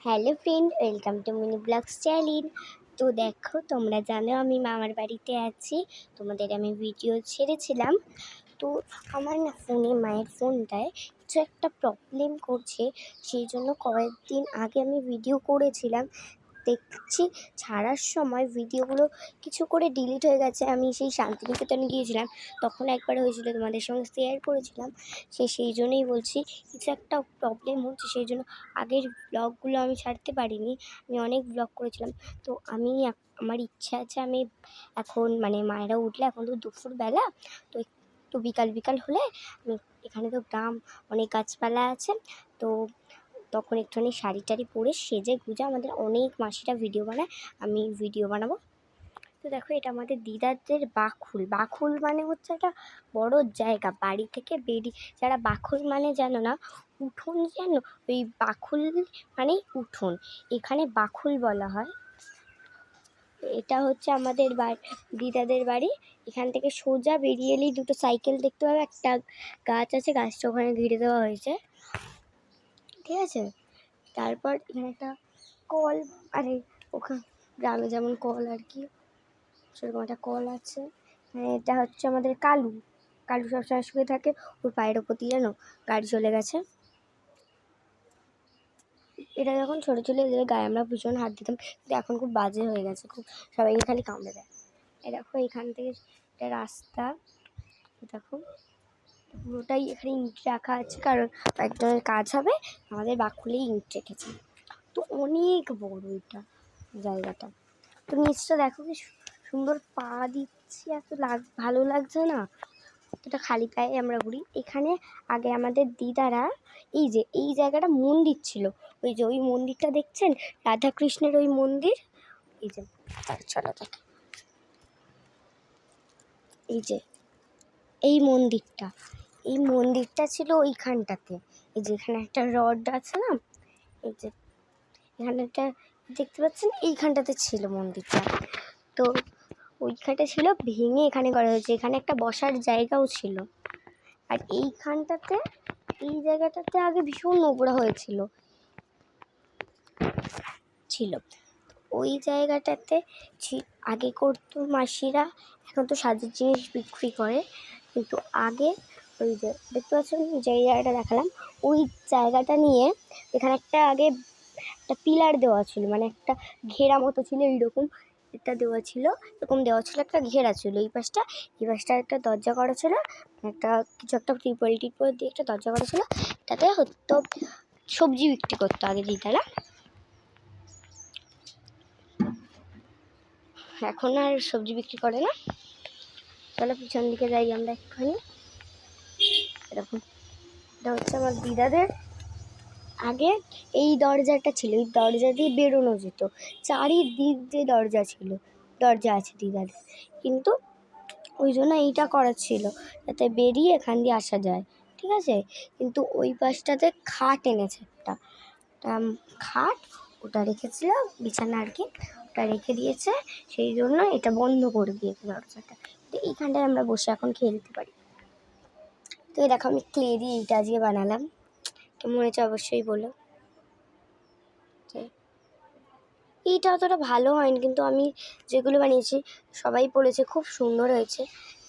Hello friend, welcome to mini blogs channel. তো দেখো, তোমরা জানো আমি মামার বাড়িতে আছি। তোমাদের আমি ভিডিও ছেড়েছিলাম। তো আমার না ফোনে, মায়ের ফোনটায় কিছু একটা প্রবলেম করছে। সেই জন্য কয়েকদিন আগে আমি ভিডিও করেছিলাম, দেখছি ছাড়ার সময় ভিডিওগুলো কিছু করে ডিলিট হয়ে গেছে। আমি সেই শান্তিনিকেতনে গিয়েছিলাম, তখন একবার হয়েছিল, তোমাদের সঙ্গে শেয়ার করেছিলাম। সেই জন্যই বলছি, কিছু একটা প্রবলেম হচ্ছে, সেই জন্য আগের ব্লগগুলো আমি ছাড়তে পারিনি। আমি অনেক ব্লগ করেছিলাম। তো আমার ইচ্ছা আছে, আমি এখন মায়েরা উঠলে, এখন তো দুপুরবেলা, তো একটু বিকাল বিকাল হলে আমি, এখানে তো গ্রাম, অনেক গাছপালা আছে, তো তখন একটুখানি শাড়ি টাড়ি পরে সেজে গুজে আমাদের অনেক মাসিরা ভিডিও বানায়, আমি ভিডিও বানাবো। তো দেখো, এটা আমাদের দিদাদের বাখুল মানে হচ্ছে একটা বড় জায়গা। বাড়ি থেকে বেরিয়ে, যারা বাখুল মানে জানো না, উঠোন জানো, ওই বাখুল মানেই উঠোন, এখানে বাখুল বলা হয়। এটা হচ্ছে আমাদের দিদাদের বাড়ি। এখান থেকে সোজা বেরিয়ে এলেই দুটো সাইকেল দেখতে পাবে, একটা গাছ আছে, গাছটা ওখানে ঘিরে দেওয়া হয়েছে, ঠিক আছে। তারপর এখানে একটা কল, ওখানে গ্রামে যেমন কল আর কি, সেরকম একটা কল আছে। এটা হচ্ছে আমাদের কালু সবসময় শুয়ে থাকে, ওর পায়ের ওপর দিয়ে জানো গাড়ি চলে গেছে। এটা যখন ছোটো ছিল, এদের গায়ে আমরা ভীষণ হাত দিতাম, কিন্তু এখন খুব বাজে হয়ে গেছে, খুব সবাইকে খালি কামড়ে দেয়। এই দেখো, এখান থেকে একটা রাস্তা, দেখো পুরোটাই এখানে ইঁট রাখা আছে, কারণ একজনের কাজ হবে, আমাদের বাকুলেই ইঁট রেখেছে। তো অনেক বড় এটা জায়গাটা। তো নিচটা দেখো কি সুন্দর, পা দিচ্ছি, এত ভালো লাগছে না। এটা খালি পায়ে আমরা ঘুরি। এখানে আগে আমাদের দিদারা, এই জায়গাটা মন্দির ছিল, ওই মন্দিরটা দেখছেন, রাধাকৃষ্ণের ওই মন্দির, এই যে চলো দেখ, এই মন্দিরটা ছিল ওইখানটাতে। এই যে এখানে একটা রড আছে না, এই যে এখানে একটা দেখতে পাচ্ছেন, এইখানটাতে ছিল মন্দিরটা। তো ওইখানটা ছিল, ভেঙে এখানে করা হয়েছে। এখানে একটা বসার জায়গাও ছিল। আর এই জায়গাটাতে আগে ভীষণ নোংরা হয়েছিল ওই জায়গাটাতে আগে করতো মাসিরা, এখন তো সাজের জিনিস বিক্রি করে, কিন্তু আগে ওই যে দেখতে পাচ্ছেন, যে জায়গাটা দেখালাম, ওই জায়গাটা নিয়ে এখানে আগে একটা পিলার দেওয়া ছিল, একটা ঘেরা মতো ছিল, এইরকম একটা দেওয়া ছিল, একটা ঘেরা ছিল। এই পাশটা একটা দরজা করা ছিল, কিছু একটা ত্রিপল দিয়ে একটা দরজা করা ছিল। তাতে হতো সবজি বিক্রি করতো আগে দিদারা, এখন আর সবজি বিক্রি করে না। চলো পিছন দিকে যাই আমরা একটুখানি। এরকম, এটা হচ্ছে আমার দিদাদের। আগে এই দরজাটা ছিল, এই দরজা দিয়ে বেরোনো যেত, চারিদিক যে দরজা আছে দিদাদের, কিন্তু ওই জন্য এইটা করা ছিল, যাতে বেরিয়ে এখান দিয়ে আসা যায়, ঠিক আছে। কিন্তু ওই পাশটাতে খাট এনেছে, একটা খাট, ওটা রেখেছিল, বিছানা আর কি, ওটা রেখে দিয়েছে, সেই জন্য এটা বন্ধ করে দিয়েছে দরজাটা। তো এইখানটায় আমরা বসে এখন খেলতে পারি। তো এই দেখো, আমি ক্লে দিয়ে এইটা আজকে বানালাম, কেমন হয়েছে অবশ্যই বলো। এইটা অতটা ভালো হয়নি, কিন্তু আমি যেগুলো বানিয়েছি সবাই বলেছে খুব সুন্দর হয়েছে,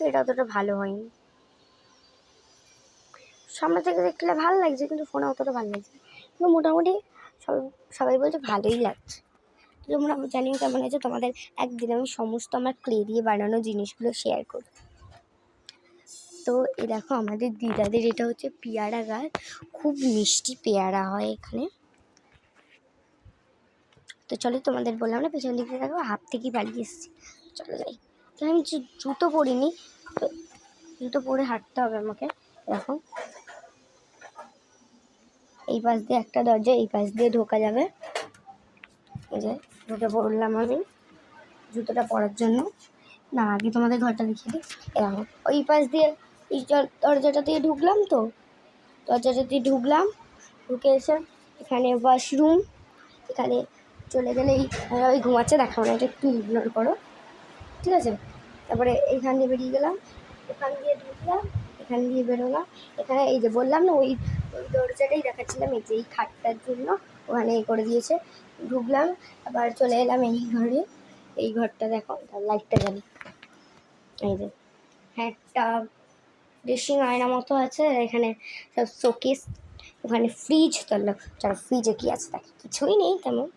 এটা অতটা ভালো হয়নি। সামনে থেকে দেখলে ভালো লাগছে, কিন্তু ফোনে অতটা ভালো লাগছে, কিন্তু মোটামুটি সবাই বলছে ভালোই লাগছে। তোমরা জানিও কেমন আছে তোমাদের। একদিন আমি সমস্ত আমার ক্লে দিয়ে বানানো জিনিসগুলো শেয়ার করব। তো এই দেখো, আমাদের দিদাদের এটা হচ্ছে পেয়ারা গাছ, খুব মিষ্টি পেয়ারা হয় এখানে। তো চলো, তোমাদের বললাম না, পেছন দিকে দেখো হাত থেকেই পালিয়ে এসেছি, চলো যাই। আমি জুতো পরিনি, তো জুতো পরে হাঁটতে হবে আমাকে। দেখো, এই পাশ দিয়ে একটা দরজা, এই পাশ দিয়ে ঢোকা যাবে, এই যে ঢুকে পড়লাম আমি জুতোটা পরার জন্য। না, আগে তোমাদের ঘরটা দেখিয়ে দিই। এরকম ওই পাশ দিয়ে, এই দরজাটা দিয়ে ঢুকলাম, তো দরজাটা দিয়ে ঢুকে এসে এখানে ওয়াশরুম, এখানে চলে গেলে ওই ঘুমাচ্ছে, দেখাবো না, এটা একটু ইগনোর করো, ঠিক আছে। তারপরে এইখান দিয়ে বেরিয়ে গেলাম, এখান দিয়ে ঢুকলাম, এখান দিয়ে বেরোলাম। এখানে এই যে বললাম না, ওই দরজাটাই দেখাচ্ছিলাম, এই যে এই খাটটার জন্য ওখানে করে দিয়েছে। ঢুকলাম, আবার চলে এলাম এই ঘরে। এই ঘরটা দেখো, লাইটটা জ্বালি। এই যে একটা ড্রেসিং আয়না মতো আছে, এখানে সব শোকেস, ওখানে ফ্রিজ। তাহলে চলো ফ্রিজে কী আছে দেখি। কিছুই নেই তেমন,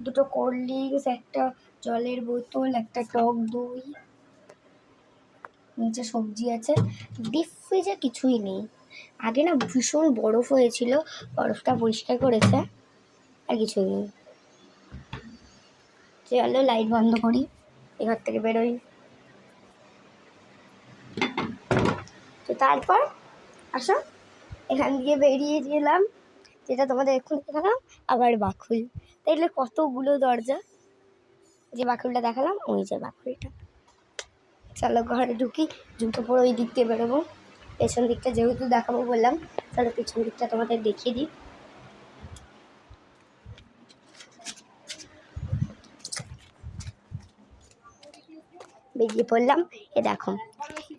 দুটো কোল্ড ড্রিঙ্কস, একটা জলের বোতল, একটা টক দই, নিচে সবজি আছে। ডিপ ফ্রিজে কিছুই নেই। আগে না ভীষণ বরফ হয়েছিল, বরফটা পরিষ্কার করেছে, আর কিছুই নেই। চলো লাইট বন্ধ করি, এঘর থেকে বেরোই। তো তারপর আসো, এখান দিয়ে বেরিয়ে গেলাম, যেটা তোমাদের এক্ষুনি দেখালাম, আবার বাকুল। দেখলে কতগুলো দরজা, যে বাকুলটা দেখালাম ওই যে বাকুলটা। চলো ঘরে ঢুকি, জুতো পরে ওই দিক দিয়ে বেরোবো। পেছন দিকটা যেহেতু দেখাবো বললাম, চলো পেছন দিকটা তোমাদের দেখিয়ে দিই। বেরিয়ে পড়লাম। এ দেখো,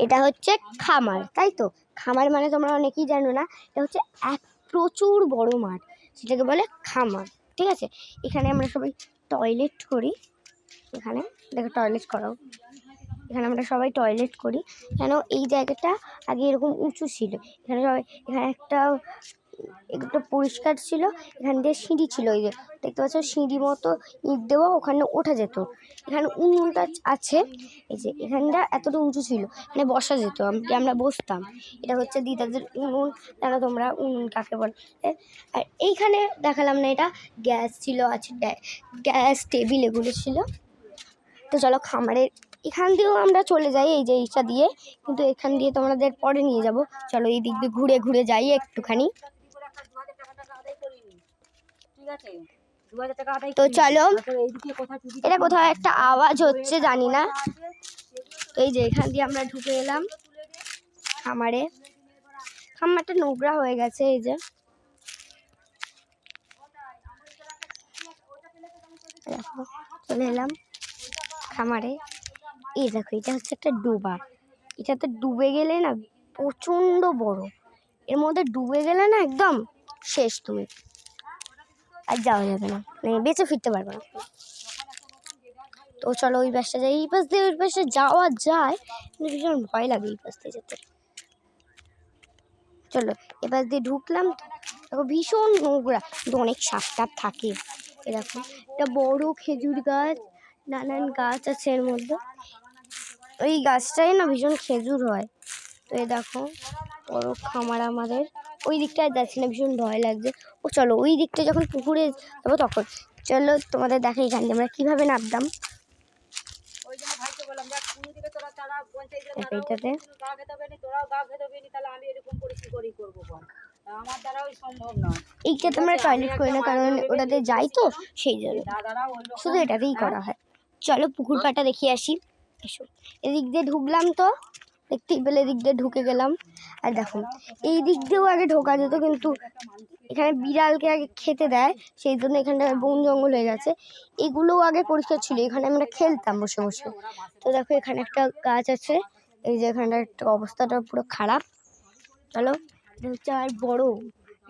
এটা হচ্ছে খামার, তাই তো? খামার মানে তোমরা অনেকেই জানো না, এটা হচ্ছে এক প্রচুর বড় মাঠ, সেটাকে বলে খামার, ঠিক আছে? এখানে আমরা সবাই টয়লেট করি। এখানে দেখো টয়লেট করাও, এখানে আমরা সবাই টয়লেট করি। কেন এই জায়গাটা আগে এরকম উঁচু ছিল, এখানে সবাই, এখানে একটা একটু পরিষ্কার ছিল, এখান দিয়ে সিঁড়ি ছিল, ওই যে দেখতে পাচ্ছ সিঁড়ি মতো ইট দেওয়া, ওখানে ওঠা যেত। এখানে উনুনটা আছে, এই যে এখানটা এতটা উঁচু ছিল, এখানে বসা যেত, আমরা বসতাম। এটা হচ্ছে দিদাদের উনুন, জানো তোমরা উনুন কাকে বলে। আর এইখানে দেখালাম না, এটা গ্যাস ছিল, আছে গ্যাস টেবিল এগুলো ছিল। তো চলো খামারের এখান দিয়েও আমরা চলে যাই, এই যে এইটা দিয়ে, কিন্তু এখান দিয়ে তোমাদের পরে নিয়ে যাব। চলো এই দিক দিয়ে ঘুরে ঘুরে যাই একটুখানি। তো চলো, এটা কোথাও একটা আওয়াজ হচ্ছে, জানি না। তো এই যে এখান দিয়ে আমরা ঢুকে এলাম খামারে। খামারটা নোংরা হয়ে গেছে, এই যে দেখো চলে এলাম খামারে। এই দেখো, এটা হচ্ছে একটা ডোবা, এটাতে ডুবে গেলে না প্রচণ্ড বড়, এর মধ্যে ডুবে গেলে না একদম শেষ, তুমি আর যাওয়া যাবে না, মানে বেঁচে ফিরতে পারবে না। তো চলো ওই পাশটা যাই, এই পাশ দিয়ে ওই পাশে যাওয়া যায়, কিন্তু ভীষণ ভয় লাগে এই পাশ দিয়ে যেতে। চলো এবার দিয়ে ঢুকলাম, দেখো ভীষণ নোংরা, কিন্তু অনেক সাপ টাপ থাকে। এরকম একটা বড় খেজুর গাছ, নানান গাছ আছে এর মধ্যে, ওই গাছটাই না ভীষণ খেজুর হয়। তো এই দেখো বড় খামার আমাদের, ওই দিকটায় যাচ্ছি না, ভীষণ ভয় লাগছে। ও চলো ওই দিকটা যখন পুকুরে যাবো তখন, চলো তোমাদের দেখো এখান দিয়ে আমরা কীভাবে নামতাম। এইটাতে এইটাতে আমরা টয়লেট করি না, কারণ ওটাতে যাই তো সেই জন্য, শুধু এটাতেই করা হয়। চলো পুকুর পাড়টা দেখিয়ে আসি, এসো। এদিক দিয়ে ঢুকলাম, তো দেখতেই পেলে এদিক দিয়ে ঢুকে গেলাম। আর দেখো এই দিক দিয়েও আগে ঢোকা যেত, কিন্তু এখানে বিড়ালকে আগে খেতে দেয়, সেই জন্য এখানটা বন জঙ্গল হয়ে গেছে। এগুলোও আগে পরিষ্কার ছিল, এখানে আমরা খেলতাম বসে বসে। তো দেখো এখানে একটা গাছ আছে, এই যে এখানটার একটা অবস্থাটা পুরো খারাপ। চলো এটা হচ্ছে আর বড়,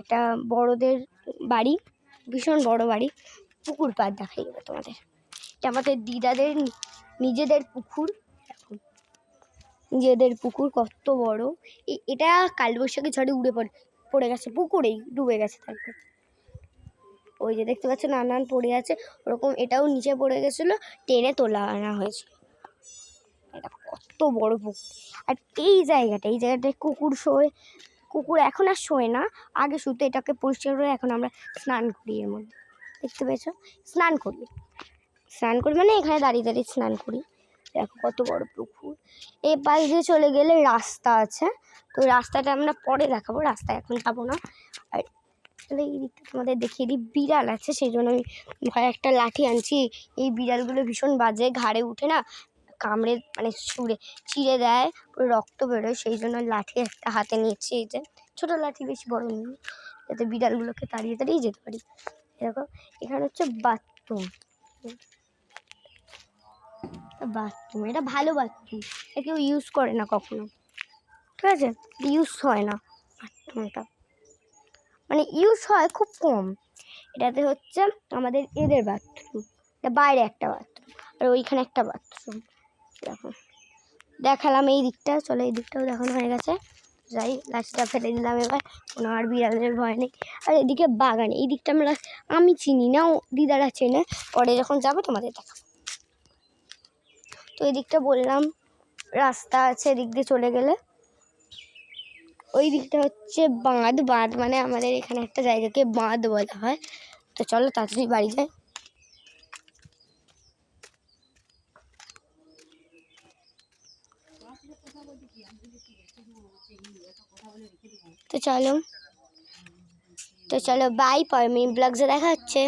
এটা বড়দের বাড়ি, ভীষণ বড় বাড়ি। পুকুর পাড় দেখাই যাবে তোমাদের, এটা আমাদের দিদাদের নিজেদের পুকুর, নিজেদের পুকুর কত বড়। এটা কালবৈশাখী ঝড়ে উড়ে পড়ে গেছে, পুকুরেই ডুবে গেছে। তারপর ওই যে দেখতে পাচ্ছ নানান পড়ে আছে, ওরকম এটাও নিচে পড়ে গেছিলো, টেনে তোলা আনা হয়েছিল। এটা কত বড় পুকুর। আর এই জায়গাটায় কুকুর শোয়, কুকুর এখন আর শোয় না, আগে শুতে। এটাকে পরিষ্কার করে এখন আমরা স্নান করি এর মধ্যে, দেখতে পেয়েছো? স্নান করি মানে এখানে দাঁড়িয়ে দাঁড়িয়ে স্নান করি। দেখো কত বড় পুকুর। এই পাশ দিয়ে চলে গেলে রাস্তা আছে, তো রাস্তাটা আমরা পরে দেখাবো, রাস্তায় এখন যাবো না। আর এই দিকটা তোমাদের দেখিয়ে দিই, বিড়াল আছে, সেই জন্য আমি ভয়ে একটা লাঠি আনছি। এই বিড়ালগুলো ভীষণ বাজে, ঘাড়ে উঠে না কামড়ে, মানে চিড়ে দেয়, পুরো রক্ত বেরোয়, সেই জন্য লাঠি একটা হাতে নিয়েছি, এই যে ছোটো লাঠি, বেশি বড় নেই, যাতে বিড়ালগুলোকে তাড়িয়ে তাড়িয়ে যেতে পারি। এরকম এখানে হচ্ছে বাথরুম, এটা ভালো বাথরুম, এটা কেউ ইউজ করে না কখনো, ঠিক আছে? ইউজ হয় না বাথরুমটা, মানে ইউজ হয় খুব কম, এটাতে হচ্ছে আমাদের এদের বাথরুম, এটা বাইরে একটা বাথরুম আর ওইখানে একটা বাথরুম। দেখো দেখালাম এই দিকটা, চলো এই দিকটাও দেখানো হয়ে গেছে। যাই লাস্টটা ফেলে দিলাম, এবার কোনো আর বিড়ালের ভয় নেই। আর এদিকে বাগান, এই দিকটা আমি চিনি না, দিদারা চেনে, পরে যখন যাবো তোমাদের দেখাবো। তো এই দিকটা বললাম রাস্তা আছে, এদিক দিয়ে চলে গেলে ওই দিকটা হচ্ছে বাঁধ। বাঁধ মানে আমাদের এখানে একটা জায়গাকে বাঁধ বলা হয়। তো চলো তাড়াতাড়ি বাড়ি যাই। তো চলো বাই, পরে মিনি ব্লগসে দেখা হচ্ছে।